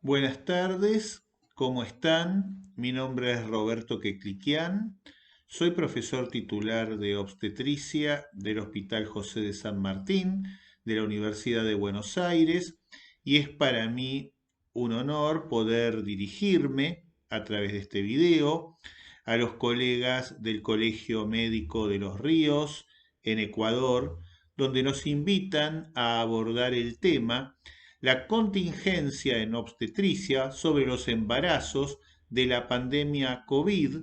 Buenas tardes, ¿cómo están? Mi nombre es Roberto Quecliquian, soy profesor titular de obstetricia del Hospital José de San Martín de la Universidad de Buenos Aires y es para mí un honor poder dirigirme a través de este video a los colegas del Colegio Médico de Los Ríos en Ecuador, donde nos invitan a abordar el tema la contingencia en obstetricia sobre los embarazos de la pandemia COVID,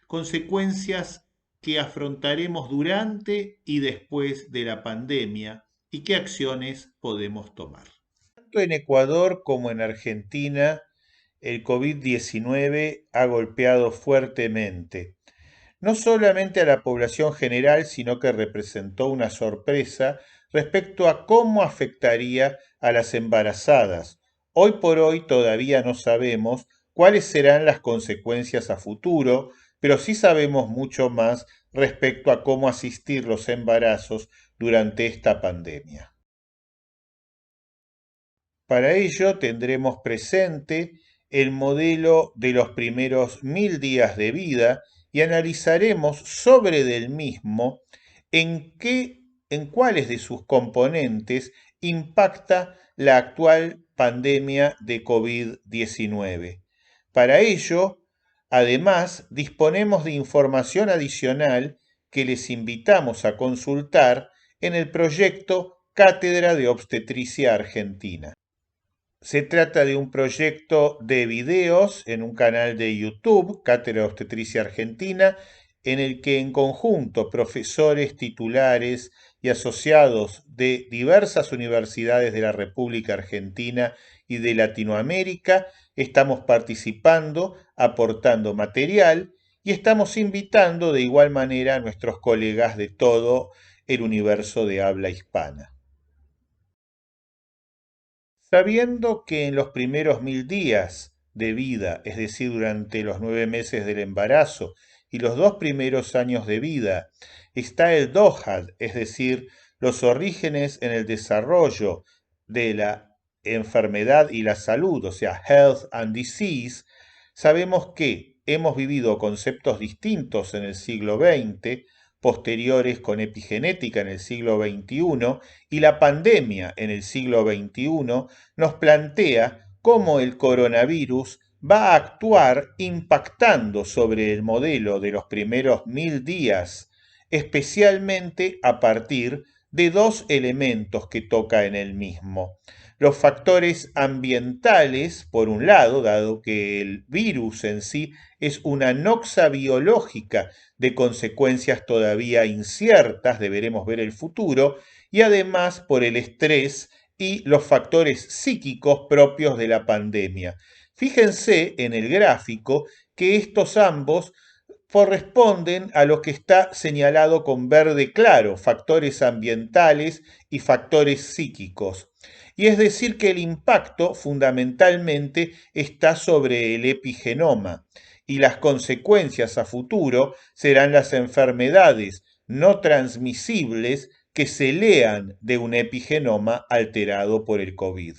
consecuencias que afrontaremos durante y después de la pandemia y qué acciones podemos tomar. Tanto en Ecuador como en Argentina, el COVID-19 ha golpeado fuertemente no solamente a la población general, sino que representó una sorpresa respecto a cómo afectaría a las embarazadas. Hoy por hoy todavía no sabemos cuáles serán las consecuencias a futuro, pero sí sabemos mucho más respecto a cómo asistir los embarazos durante esta pandemia. Para ello tendremos presente el modelo de los primeros 1000 días de vida y analizaremos sobre del mismo en cuáles de sus componentes impacta la actual pandemia de COVID-19. Para ello, además, disponemos de información adicional que les invitamos a consultar en el proyecto Cátedra de Obstetricia Argentina. Se trata de un proyecto de videos en un canal de YouTube, Cátedra de Obstetricia Argentina, en el que en conjunto profesores titulares y asociados de diversas universidades de la República Argentina y de Latinoamérica estamos participando, aportando material y estamos invitando de igual manera a nuestros colegas de todo el universo de habla hispana. Sabiendo que en los primeros 1000 días de vida, es decir, durante los 9 meses del embarazo y los 2 primeros años de vida, está el DOHAD, es decir, los orígenes en el desarrollo de la enfermedad y la salud, o sea, Health and Disease, sabemos que hemos vivido conceptos distintos en el siglo XX, posteriores con epigenética en el siglo XXI, y la pandemia en el siglo XXI nos plantea cómo el coronavirus va a actuar impactando sobre el modelo de los primeros 1000 días, especialmente a partir de dos elementos que toca en el mismo. Los factores ambientales, por un lado, dado que el virus en sí es una noxa biológica de consecuencias todavía inciertas, deberemos ver el futuro, y además por el estrés y los factores psíquicos propios de la pandemia. Fíjense en el gráfico que estos ambos corresponden a lo que está señalado con verde claro, factores ambientales y factores psíquicos. Y es decir que el impacto fundamentalmente está sobre el epigenoma y las consecuencias a futuro serán las enfermedades no transmisibles que se lean de un epigenoma alterado por el COVID.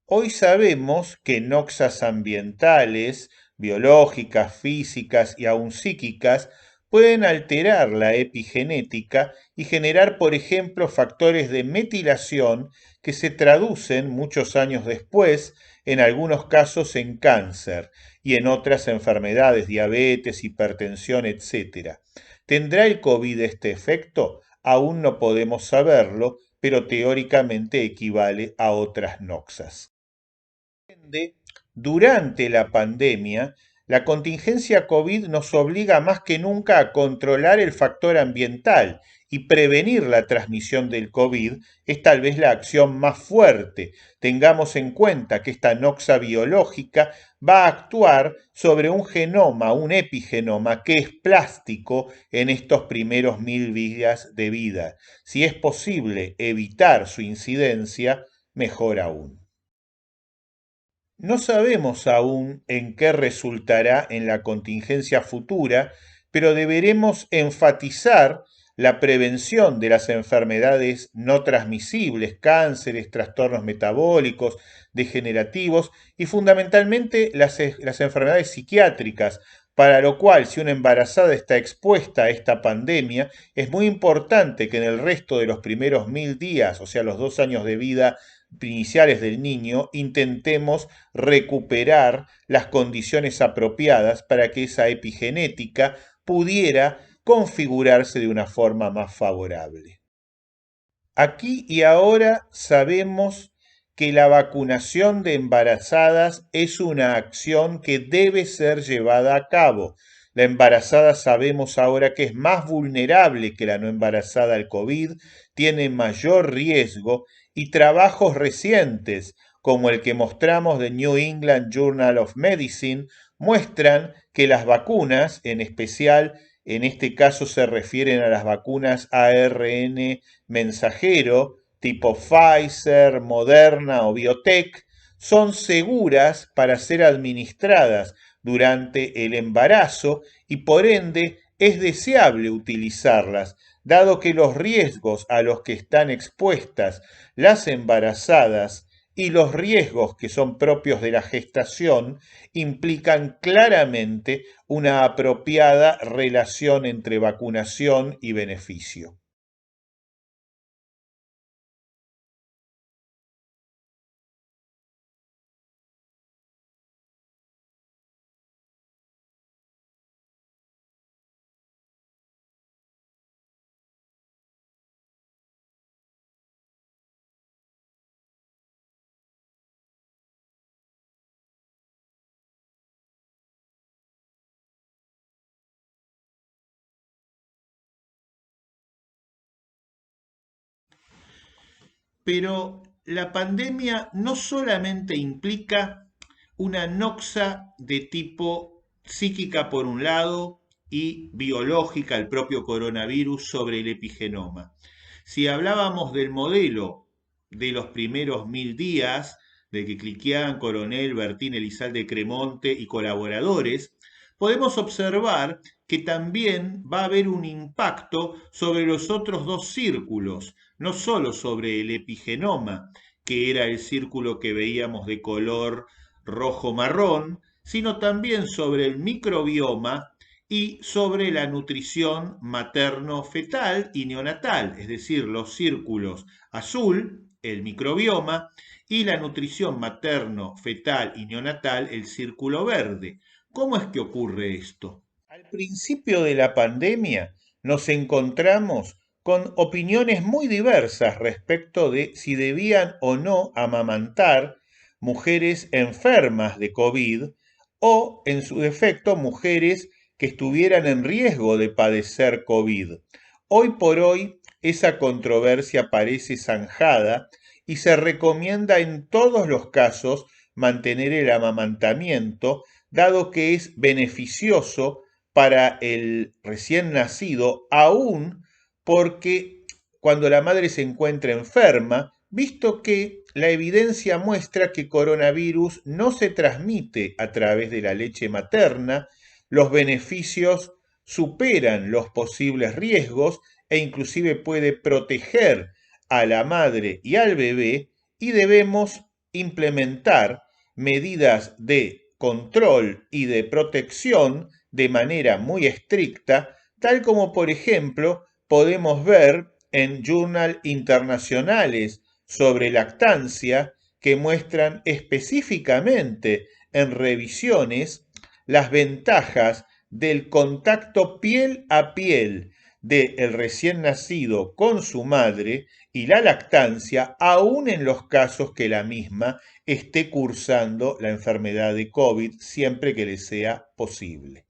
Hoy sabemos que noxas ambientales, biológicas, físicas y aún psíquicas pueden alterar la epigenética y generar, por ejemplo, factores de metilación que se traducen muchos años después, en algunos casos en cáncer y en otras enfermedades, diabetes, hipertensión, etc. ¿Tendrá el COVID este efecto? Aún no podemos saberlo, pero teóricamente equivale a otras noxas. Durante la pandemia, la contingencia COVID nos obliga más que nunca a controlar el factor ambiental y prevenir la transmisión del COVID es tal vez la acción más fuerte. Tengamos en cuenta que esta noxa biológica va a actuar sobre un genoma, un epigenoma que es plástico en estos primeros 1000 días de vida. Si es posible evitar su incidencia, mejor aún. No sabemos aún en qué resultará en la contingencia futura, pero deberemos enfatizar la prevención de las enfermedades no transmisibles, cánceres, trastornos metabólicos, degenerativos y fundamentalmente las enfermedades psiquiátricas, para lo cual si una embarazada está expuesta a esta pandemia, es muy importante que en el resto de los primeros 1000 días, o sea, los 2 años de vida iniciales del niño, intentemos recuperar las condiciones apropiadas para que esa epigenética pudiera configurarse de una forma más favorable. Aquí y ahora sabemos que la vacunación de embarazadas es una acción que debe ser llevada a cabo. La embarazada sabemos ahora que es más vulnerable que la no embarazada al COVID, tiene mayor riesgo y trabajos recientes, como el que mostramos de New England Journal of Medicine, muestran que las vacunas, en especial en este caso se refieren a las vacunas ARN mensajero tipo Pfizer, Moderna o Biotech, son seguras para ser administradas durante el embarazo y por ende es deseable utilizarlas, dado que los riesgos a los que están expuestas las embarazadas y los riesgos que son propios de la gestación implican claramente una apropiada relación entre vacunación y beneficio. Pero la pandemia no solamente implica una noxa de tipo psíquica por un lado y biológica, el propio coronavirus, sobre el epigenoma. Si hablábamos del modelo de los primeros 1000 días, de que Cliquián, Coronel, Bertín, Elizalde Cremonte y colaboradores, podemos observar que también va a haber un impacto sobre los otros dos círculos, no solo sobre el epigenoma, que era el círculo que veíamos de color rojo-marrón, sino también sobre el microbioma y sobre la nutrición materno-fetal y neonatal, es decir, los círculos azul, el microbioma, y la nutrición materno-fetal y neonatal, el círculo verde. ¿Cómo es que ocurre esto? Al principio de la pandemia nos encontramos con opiniones muy diversas respecto de si debían o no amamantar mujeres enfermas de COVID o, en su defecto, mujeres que estuvieran en riesgo de padecer COVID. Hoy por hoy, esa controversia parece zanjada y se recomienda en todos los casos mantener el amamantamiento, dado que es beneficioso para el recién nacido, aún porque cuando la madre se encuentra enferma, visto que la evidencia muestra que coronavirus no se transmite a través de la leche materna, los beneficios superan los posibles riesgos e inclusive puede proteger a la madre y al bebé y debemos implementar medidas de control y de protección de manera muy estricta, tal como por ejemplo podemos ver en journal internacionales sobre lactancia que muestran específicamente en revisiones las ventajas del contacto piel a piel del recién nacido con su madre y la lactancia, aun en los casos que la misma esté cursando la enfermedad de COVID siempre que le sea posible.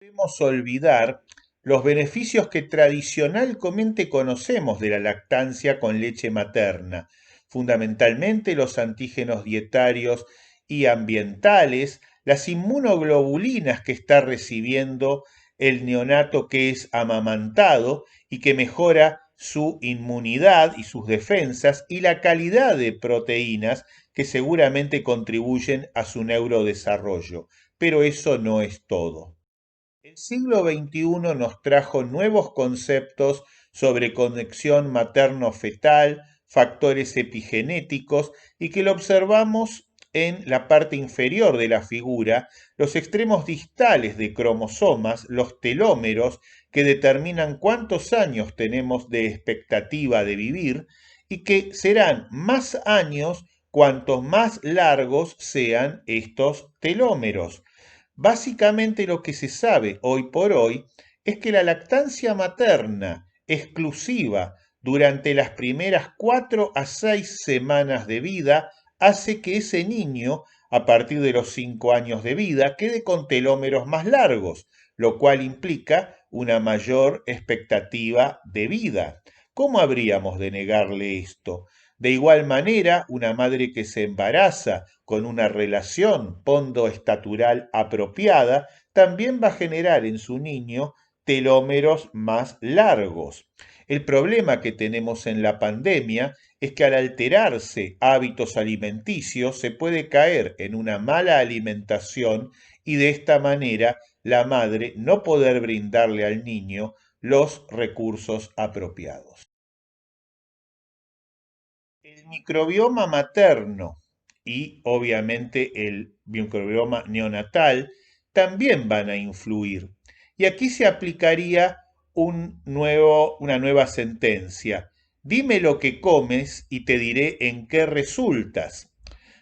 No debemos olvidar los beneficios que tradicionalmente conocemos de la lactancia con leche materna, fundamentalmente los antígenos dietarios y ambientales, las inmunoglobulinas que está recibiendo el neonato que es amamantado y que mejora su inmunidad y sus defensas y la calidad de proteínas que seguramente contribuyen a su neurodesarrollo. Pero eso no es todo. El siglo XXI nos trajo nuevos conceptos sobre conexión materno-fetal, factores epigenéticos y que lo observamos en la parte inferior de la figura, los extremos distales de cromosomas, los telómeros, que determinan cuántos años tenemos de expectativa de vivir y que serán más años cuantos más largos sean estos telómeros. Básicamente lo que se sabe hoy por hoy es que la lactancia materna exclusiva durante las primeras 4 a 6 semanas de vida hace que ese niño, a partir de los 5 años de vida, quede con telómeros más largos, lo cual implica una mayor expectativa de vida. ¿Cómo habríamos de negarle esto? De igual manera, una madre que se embaraza con una relación pondoestatural apropiada también va a generar en su niño telómeros más largos. El problema que tenemos en la pandemia es que al alterarse hábitos alimenticios se puede caer en una mala alimentación y de esta manera la madre no poder brindarle al niño los recursos apropiados. El microbioma materno y obviamente el microbioma neonatal también van a influir. Y aquí se aplicaría una nueva sentencia. Dime lo que comes y te diré en qué resultas.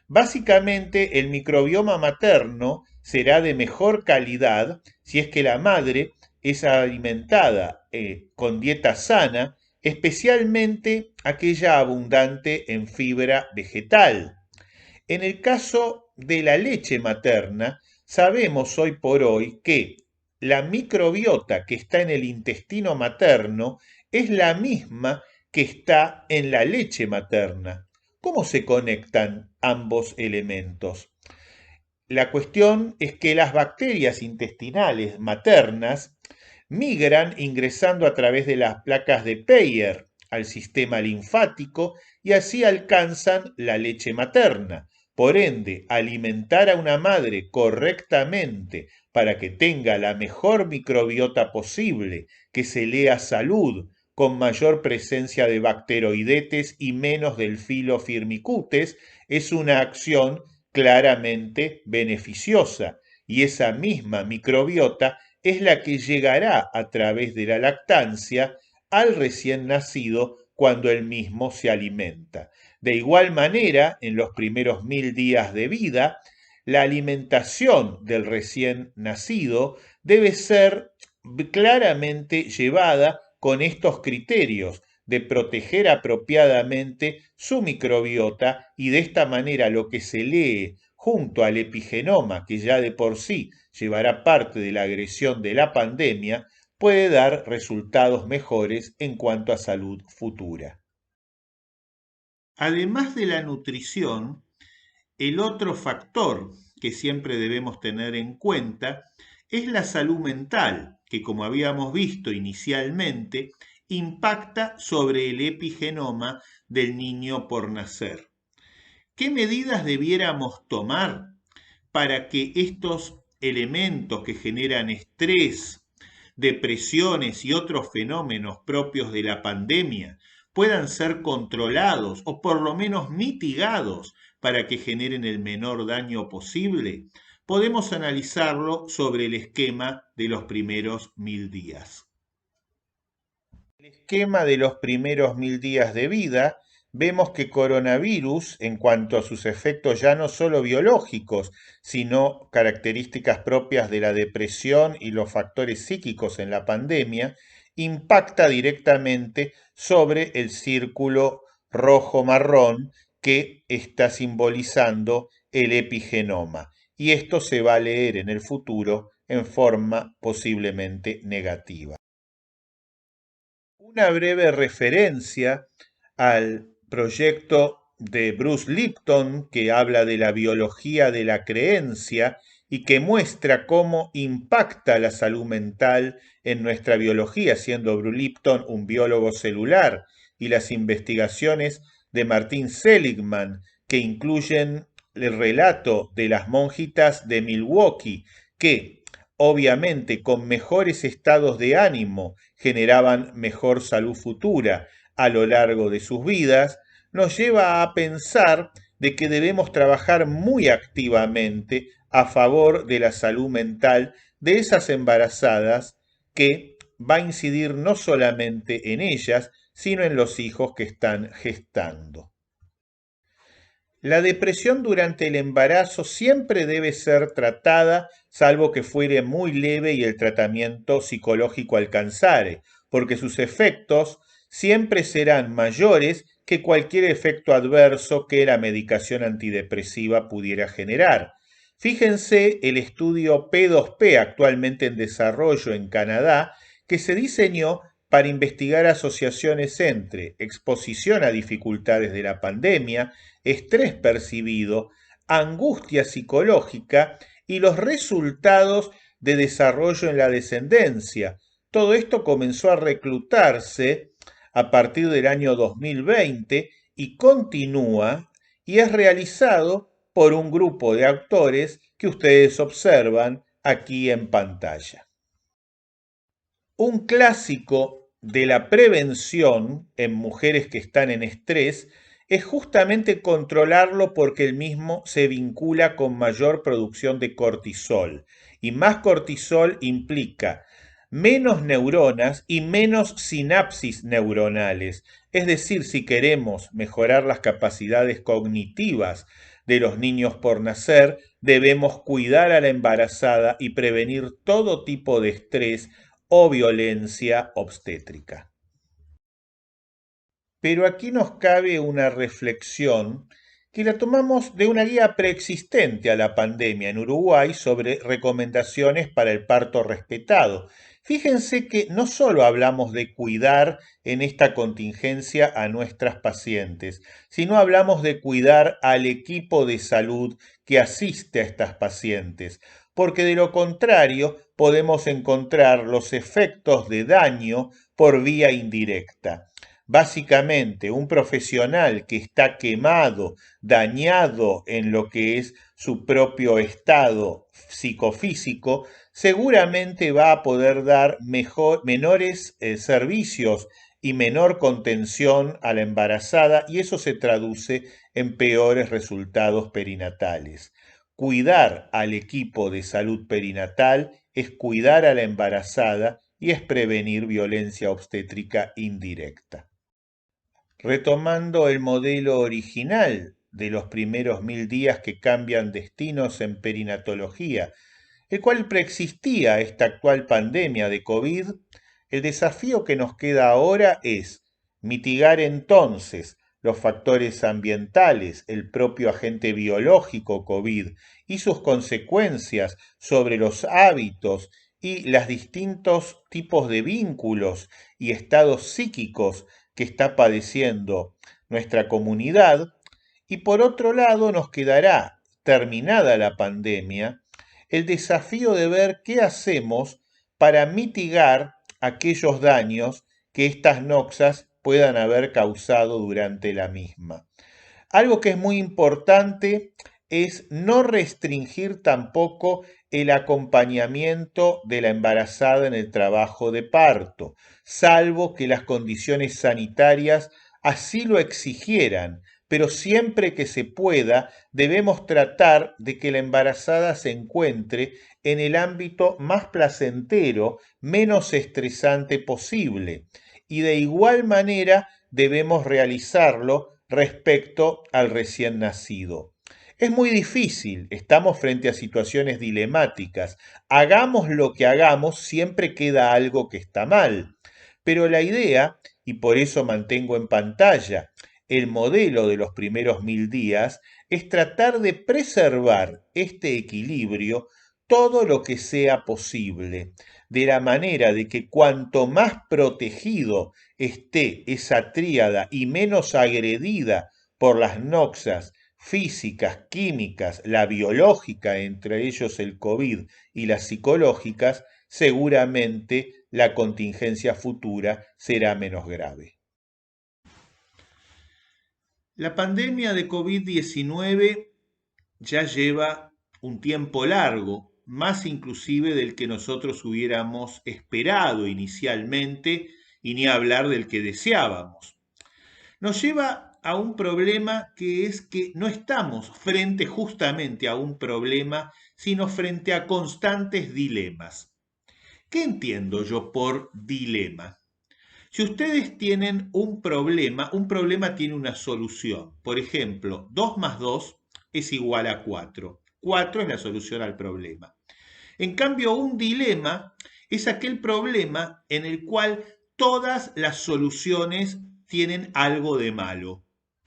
Básicamente, el microbioma materno será de mejor calidad si es que la madre es alimentada con dieta sana, especialmente aquella abundante en fibra vegetal. En el caso de la leche materna, sabemos hoy por hoy que la microbiota que está en el intestino materno es la misma que está en la leche materna. ¿Cómo se conectan ambos elementos? La cuestión es que las bacterias intestinales maternas migran ingresando a través de las placas de Peyer al sistema linfático y así alcanzan la leche materna. Por ende, alimentar a una madre correctamente para que tenga la mejor microbiota posible, que se lea salud, con mayor presencia de bacteroidetes y menos del filo firmicutes, es una acción claramente beneficiosa y esa misma microbiota es la que llegará a través de la lactancia al recién nacido cuando él mismo se alimenta. De igual manera, en los primeros 1000 días de vida, la alimentación del recién nacido debe ser claramente llevada con estos criterios de proteger apropiadamente su microbiota y de esta manera lo que se lee junto al epigenoma, que ya de por sí llevará parte de la agresión de la pandemia, puede dar resultados mejores en cuanto a salud futura. Además de la nutrición, el otro factor que siempre debemos tener en cuenta es la salud mental, que como habíamos visto inicialmente, impacta sobre el epigenoma del niño por nacer. ¿Qué medidas debiéramos tomar para que estos elementos que generan estrés, depresiones y otros fenómenos propios de la pandemia puedan ser controlados o por lo menos mitigados para que generen el menor daño posible? Podemos analizarlo sobre el esquema de los primeros 1000 días. El esquema de los primeros 1000 días de vida, vemos que coronavirus, en cuanto a sus efectos ya no solo biológicos, sino características propias de la depresión y los factores psíquicos en la pandemia, impacta directamente sobre el círculo rojo-marrón que está simbolizando el epigenoma. Y esto se va a leer en el futuro en forma posiblemente negativa. Una breve referencia al proyecto de Bruce Lipton que habla de la biología de la creencia y que muestra cómo impacta la salud mental en nuestra biología, siendo Bruce Lipton un biólogo celular, y las investigaciones de Martin Seligman que incluyen el relato de las monjitas de Milwaukee que obviamente con mejores estados de ánimo generaban mejor salud futura a lo largo de sus vidas, nos lleva a pensar de que debemos trabajar muy activamente a favor de la salud mental de esas embarazadas, que va a incidir no solamente en ellas, sino en los hijos que están gestando. La depresión durante el embarazo siempre debe ser tratada, salvo que fuere muy leve y el tratamiento psicológico alcanzare, porque sus efectos siempre serán mayores que cualquier efecto adverso que la medicación antidepresiva pudiera generar. Fíjense el estudio P2P, actualmente en desarrollo en Canadá, que se diseñó para investigar asociaciones entre exposición a dificultades de la pandemia, estrés percibido, angustia psicológica y los resultados de desarrollo en la descendencia. Todo esto comenzó a reclutarse a partir del año 2020 y continúa, y es realizado por un grupo de autores que ustedes observan aquí en pantalla. Un clásico de la prevención en mujeres que están en estrés es justamente controlarlo, porque el mismo se vincula con mayor producción de cortisol, y más cortisol implica menos neuronas y menos sinapsis neuronales. Es decir, si queremos mejorar las capacidades cognitivas de los niños por nacer, debemos cuidar a la embarazada y prevenir todo tipo de estrés o violencia obstétrica. Pero aquí nos cabe una reflexión que la tomamos de una guía preexistente a la pandemia en Uruguay sobre recomendaciones para el parto respetado. Fíjense que no solo hablamos de cuidar en esta contingencia a nuestras pacientes, sino hablamos de cuidar al equipo de salud que asiste a estas pacientes, porque de lo contrario podemos encontrar los efectos de daño por vía indirecta. Básicamente, un profesional que está quemado, dañado en lo que es su propio estado psicofísico, seguramente va a poder dar menores servicios y menor contención a la embarazada, y eso se traduce en peores resultados perinatales. Cuidar al equipo de salud perinatal es cuidar a la embarazada y es prevenir violencia obstétrica indirecta. Retomando el modelo original de los primeros 1000 días que cambian destinos en perinatología, el cual preexistía a esta actual pandemia de COVID, el desafío que nos queda ahora es mitigar entonces los factores ambientales, el propio agente biológico COVID y sus consecuencias sobre los hábitos y los distintos tipos de vínculos y estados psíquicos que está padeciendo nuestra comunidad. Y por otro lado nos quedará, terminada la pandemia, el desafío de ver qué hacemos para mitigar aquellos daños que estas noxas puedan haber causado durante la misma. Algo que es muy importante es no restringir tampoco el acompañamiento de la embarazada en el trabajo de parto, salvo que las condiciones sanitarias así lo exigieran, pero siempre que se pueda debemos tratar de que la embarazada se encuentre en el ámbito más placentero, menos estresante posible, y de igual manera debemos realizarlo respecto al recién nacido. Es muy difícil, estamos frente a situaciones dilemáticas. Hagamos lo que hagamos, siempre queda algo que está mal. Pero la idea, y por eso mantengo en pantalla el modelo de los primeros 1000 días, es tratar de preservar este equilibrio todo lo que sea posible, de la manera de que cuanto más protegido esté esa tríada y menos agredida por las noxas físicas, químicas, la biológica, entre ellos el COVID, y las psicológicas, seguramente la contingencia futura será menos grave. La pandemia de COVID-19 ya lleva un tiempo largo más inclusive del que nosotros hubiéramos esperado inicialmente, y ni hablar del que deseábamos. Nos lleva a un problema, que es que no estamos frente justamente a un problema, sino frente a constantes dilemas. ¿Qué entiendo yo por dilema? Si ustedes tienen un problema tiene una solución. Por ejemplo, 2 más 2 es igual a 4. 4 es la solución al problema. En cambio, un dilema es aquel problema en el cual todas las soluciones tienen algo de malo.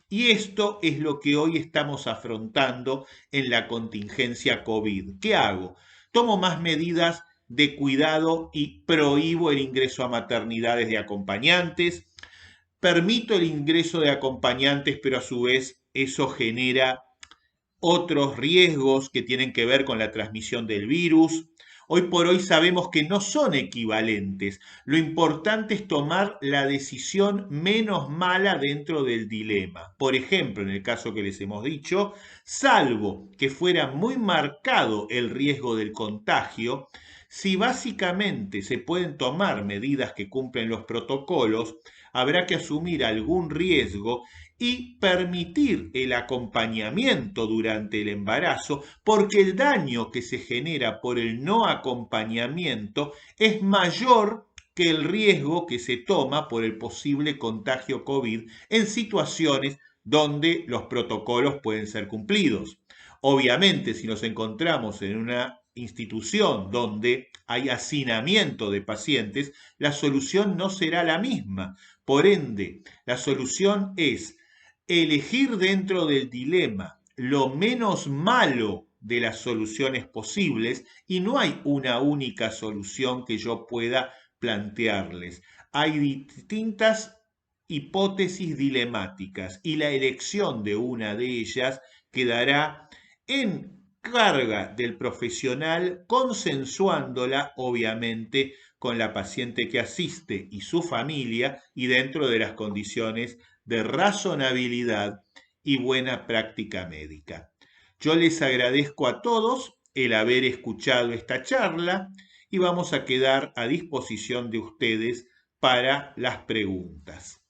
Y esto es lo que hoy estamos afrontando en la contingencia COVID. ¿Qué hago? Tomo más medidas de cuidado y prohíbo el ingreso a maternidades de acompañantes. Permito el ingreso de acompañantes, pero a su vez eso genera otros riesgos que tienen que ver con la transmisión del virus. Hoy por hoy sabemos que no son equivalentes. Lo importante es tomar la decisión menos mala dentro del dilema. Por ejemplo, en el caso que les hemos dicho, salvo que fuera muy marcado el riesgo del contagio, si básicamente se pueden tomar medidas que cumplen los protocolos, habrá que asumir algún riesgo y permitir el acompañamiento durante el embarazo, porque el daño que se genera por el no acompañamiento es mayor que el riesgo que se toma por el posible contagio COVID en situaciones donde los protocolos pueden ser cumplidos. Obviamente, si nos encontramos en una institución donde hay hacinamiento de pacientes, la solución no será la misma. Por ende, la solución es elegir dentro del dilema lo menos malo de las soluciones posibles, y no hay una única solución que yo pueda plantearles. Hay distintas hipótesis dilemáticas y la elección de una de ellas quedará en carga del profesional, consensuándola obviamente con la paciente que asiste y su familia, y dentro de las condiciones de razonabilidad y buena práctica médica. Yo les agradezco a todos el haber escuchado esta charla y vamos a quedar a disposición de ustedes para las preguntas.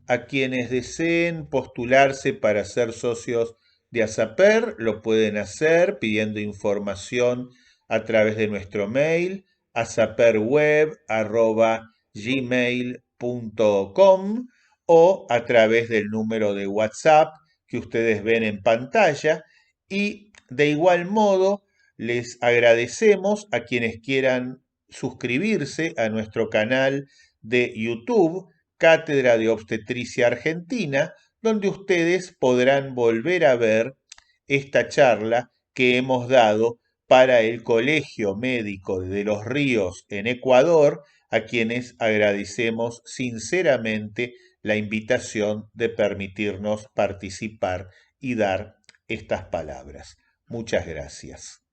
A quienes deseen postularse para ser socios de ASAPER lo pueden hacer pidiendo información a través de nuestro mail asaperweb@gmail.com o a través del número de WhatsApp que ustedes ven en pantalla. Y de igual modo les agradecemos a quienes quieran suscribirse a nuestro canal de YouTube, Cátedra de Obstetricia Argentina, donde ustedes podrán volver a ver esta charla que hemos dado para el Colegio Médico de Los Ríos en Ecuador, a quienes agradecemos sinceramente la invitación de permitirnos participar y dar estas palabras. Muchas gracias.